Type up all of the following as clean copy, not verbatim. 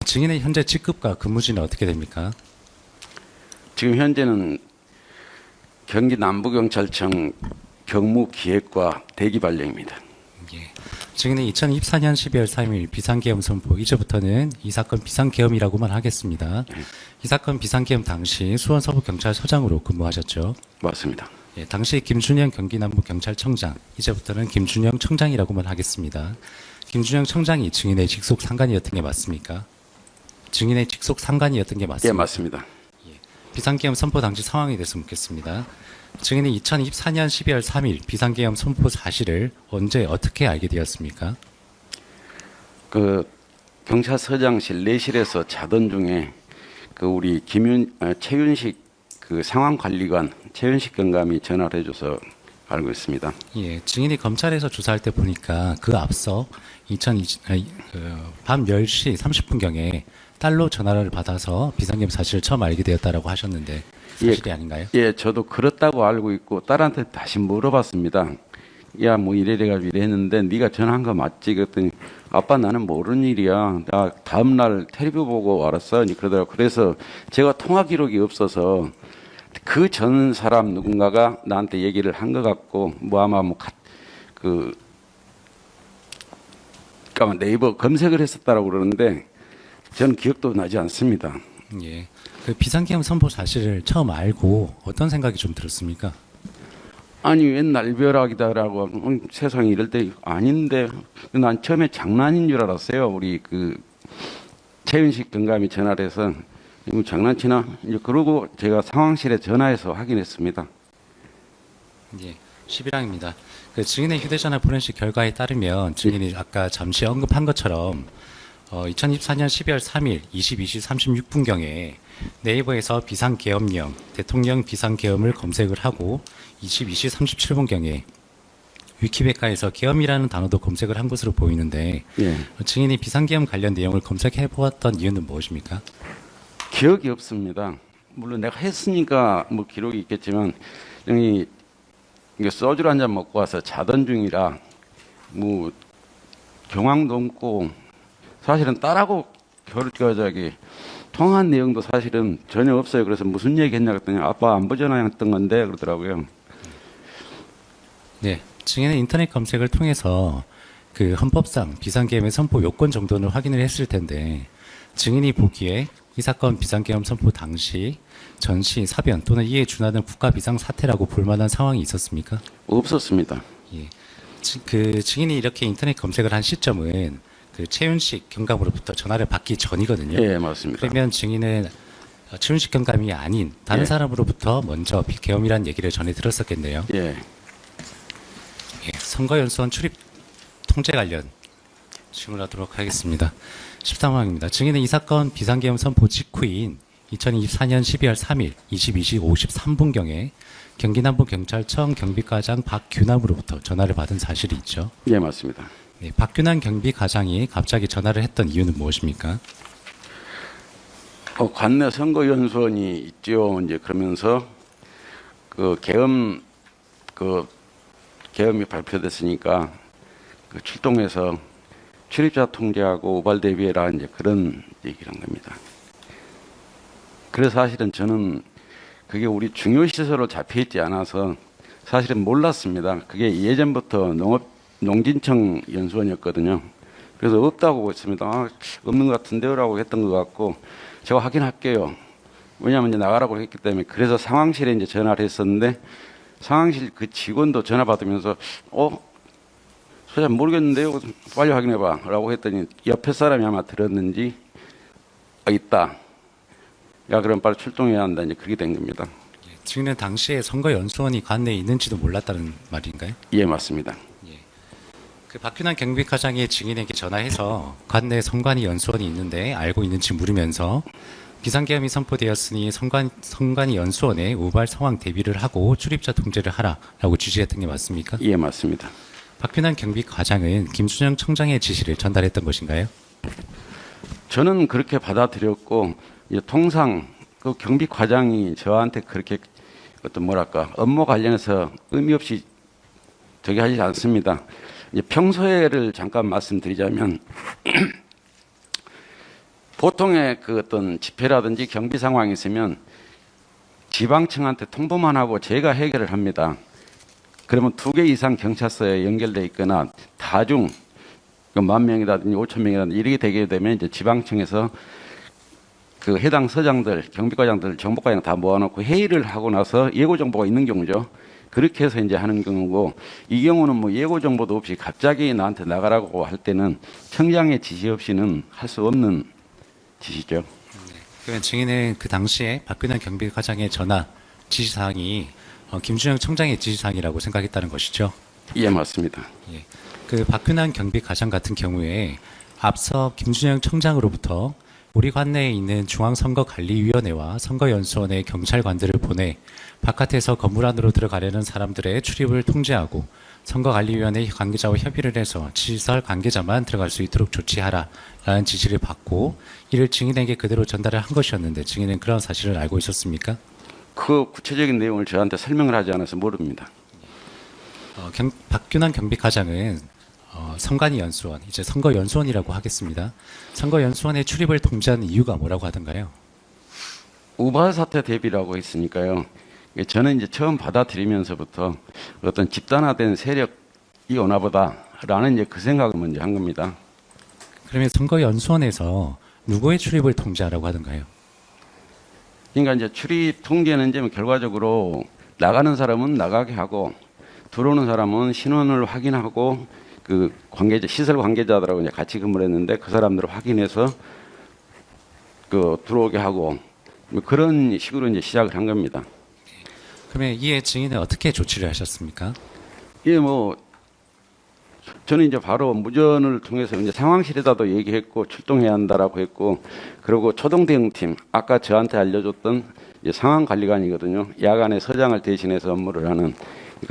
증인의 현재 직급과 근무지는 어떻게 됩니까? 지금 현재는 경기 남부경찰청 경무기획과 대기발령입니다. 예. 증인은 2024년 12월 3일 비상계엄 선포, 이제부터는 이 사건 비상계엄이라고만 하겠습니다. 이 사건 비상계엄 당시 수원 서부경찰서장으로 근무하셨죠? 맞습니다. 예, 당시 김준영 경기남부경찰청장, 이제부터는 김준영 청장이라고만 하겠습니다. 김준영 청장이 증인의 직속 상관이었던 게 맞습니까? 증인의 직속 상관이었던 게 맞습니까? 예, 맞습니다. 비상계엄 선포 당시 상황에 대해서 묻겠습니다. 증인이 2024년 12월 3일 비상계엄 선포 사실을 언제 어떻게 알게 되었습니까? 그 경찰서장실 내실에서 자던 중에 그 우리 최윤식 그 상황관리관 최윤식 경감이 전화를 해줘서 알고 있습니다. 예, 증인이 검찰에서 조사할 때 보니까 그 앞서 밤 10시 30분경에 딸로 전화를 받아서 비상계엄 사실을 처음 알게 되었다라고 하셨는데 사실이 아닌가요? 예, 저도 그렇다고 알고 있고 딸한테 다시 물어봤습니다. 야, 뭐 이래가지고 이래 했는데 네가 전화한 거 맞지? 그랬더니 아빠 나는 모르는 일이야. 나 다음 날 텔레비 보고 알았어. 그러더라고. 그래서 제가 통화 기록이 없어서 그 전 사람 누군가가 나한테 얘기를 한 것 같고 뭐 아마 네이버 검색을 했었다라고 그러는데 저는 기억도 나지 않습니다. 예, 그 비상계엄 선포 사실을 처음 알고 어떤 생각이 좀 들었습니까? 아니 웬 날벼락이다라고 세상에 이럴 때 아닌데 난 처음에 장난인 줄 알았어요. 우리 그 최윤식 경감이 전화를 해서 이거 장난치나? 이제 그러고 제가 상황실에 전화해서 확인했습니다. 예, 11항입니다. 그 증인의 휴대전화 포렌식 결과에 따르면 증인이 아까 잠시 언급한 것처럼 2024년 12월 3일 22시 36분경에 네이버에서 비상계엄령, 대통령 비상계엄을 검색을 하고 22시 37분경에 위키백과에서 계엄이라는 단어도 검색을 한 것으로 보이는데 예. 증인이 비상계엄 관련 내용을 검색해 보았던 이유는 무엇입니까? 기억이 없습니다. 물론 내가 했으니까 뭐 기록이 있겠지만 형이 이게 소주를 한 잔 먹고 와서 자던 중이라 뭐 경황도 없고 사실은 딸하고 저기 통화한 내용도 사실은 전혀 없어요. 그래서 무슨 얘기 했냐 그랬더니 아빠 안부 전화했던 건데 그러더라고요. 네, 증인은 인터넷 검색을 통해서 그 헌법상 비상계엄의 선포 요건 정도는 확인을 했을 텐데 증인이 보기에 이 사건 비상계엄 선포 당시 전시, 사변 또는 이에 준하는 국가 비상 사태라고 볼 만한 상황이 있었습니까? 없었습니다. 예. 그 증인이 이렇게 인터넷 검색을 한 시점은 그 최윤식 경감으로부터 전화를 받기 전이거든요. 예, 맞습니다. 그러면 증인은 최윤식 경감이 아닌 다른 예. 사람으로부터 먼저 계엄이라는 얘기를 전해 들었었겠네요. 예. 예, 선거연수원 출입 통제 관련 질문하도록 하겠습니다. 13항입니다. 증인은 이 사건 비상계엄 선포 직후인 2024년 12월 3일 22시 53분경에 경기남부경찰청 경비과장 박규남으로부터 전화를 받은 사실이 있죠. 예, 맞습니다. 네, 박규남 경비과장이 갑자기 전화를 했던 이유는 무엇입니까? 관내 선거연수원이 있죠. 이제 그러면서 계엄이 발표됐으니까 출동해서 출입자 통제하고 우발 대비해라 이제 그런 얘기를 한 겁니다. 그래서 사실은 저는 그게 우리 중요 시설로 잡혀 있지 않아서 사실은 몰랐습니다. 그게 예전부터 농진청 연수원이었거든요. 그래서 없다고 했습니다. 없는 것 같은데요라고 했던 것 같고 제가 확인할게요. 왜냐하면 이제 나가라고 했기 때문에 그래서 상황실에 이제 전화를 했었는데 상황실 그 직원도 전화 받으면서 잘 모르겠는데요. 빨리 확인해봐라고 했더니 옆에 사람이 아마 들었는지 있다. 야 그럼 빨리 출동해야 한다. 이제 그렇게 된 겁니다. 예, 증인은 당시에 선거연수원이 관내에 있는지도 몰랐다는 말인가요? 예, 맞습니다. 그 박규남 경비과장이 증인에게 전화해서 관내에 선관위 연수원이 있는데 알고 있는지 물으면서 비상계엄이 선포되었으니 선관위 연수원에 우발 상황 대비를 하고 출입자 통제를 하라라고 지시했던 게 맞습니까? 예, 맞습니다. 박규남 경비과장은 김준영 청장의 지시를 전달했던 것인가요? 저는 그렇게 받아들였고 이제 통상 그 경비과장이 저한테 그렇게 업무 관련해서 의미 없이 저기 하지 않습니다. 이제 평소에를 잠깐 말씀드리자면 보통의 그 어떤 집회라든지 경비 상황이 있으면 지방청한테 통보만 하고 제가 해결을 합니다. 그러면 2개 이상 경찰서에 연결돼 있거나 다중 10,000명이라든지 5,000명이라든지 이렇게 되게 되면 이제 지방청에서 그 해당 서장들, 경비과장들, 정보과장 다 모아놓고 회의를 하고 나서 예고 정보가 있는 경우죠. 그렇게 해서 이제 하는 경우고, 이 경우는 뭐 예고 정보도 없이 갑자기 나한테 나가라고 할 때는 청장의 지시 없이는 할 수 없는 지시죠. 그러면 증인은 그 당시에 박근혜 경비과장의 전화 지시사항이 김준영 청장의 지시사항이라고 생각했다는 것이죠. 예, 맞습니다. 예. 그 박근혜 경비과장 같은 경우에 앞서 김준영 청장으로부터 우리 관내에 있는 중앙선거관리위원회와 선거연수원의 경찰관들을 보내 바깥에서 건물 안으로 들어가려는 사람들의 출입을 통제하고 선거관리위원회 관계자와 협의를 해서 시설 관계자만 들어갈 수 있도록 조치하라라는 지시를 받고 이를 증인에게 그대로 전달을 한 것이었는데 증인은 그런 사실을 알고 있었습니까? 그 구체적인 내용을 저한테 설명을 하지 않아서 모릅니다. 박균환 경비과장은 선관위 연수원, 이제 선거연수원이라고 하겠습니다. 선거연수원의 출입을 통제하는 이유가 뭐라고 하던가요? 우발 사태 대비라고 했으니까요. 저는 이제 처음 받아들이면서부터 어떤 집단화된 세력이 오나 보다라는 이제 그 생각을 먼저 한 겁니다. 그러면 선거연수원에서 누구의 출입을 통제하라고 하던가요? 그러니까 이제 출입 통제는 이제 결과적으로 나가는 사람은 나가게 하고 들어오는 사람은 신원을 확인하고 그 관계자, 시설 관계자들하고 이제 같이 근무를 했는데 그 사람들을 확인해서 그 들어오게 하고 뭐 그런 식으로 이제 시작을 한 겁니다. 그러면 이에 증인은 어떻게 조치를 하셨습니까? 예, 뭐 저는 이제 바로 무전을 통해서 이제 상황실에다도 얘기했고 출동해야 한다라고 했고, 그리고 초동 대응팀, 아까 저한테 알려줬던 이제 상황관리관이거든요. 야간에 서장을 대신해서 업무를 하는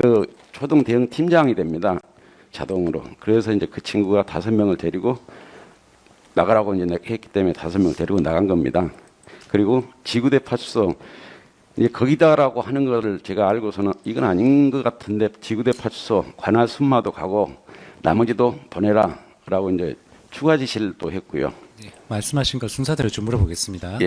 그 초동 대응 팀장이 됩니다. 자동으로. 그래서 이제 그 친구가 5명을 데리고 나가라고 이제 했기 때문에 5명을 데리고 나간 겁니다. 그리고 지구대 파출소, 이제 거기다라고 하는 거를 제가 알고서는 이건 아닌 것 같은데 지구대 파출소 관할 순마도 가고 나머지도 보내라라고 이제 추가 지시를 또 했고요. 말씀하신 것 순서대로 좀 물어보겠습니다. 예.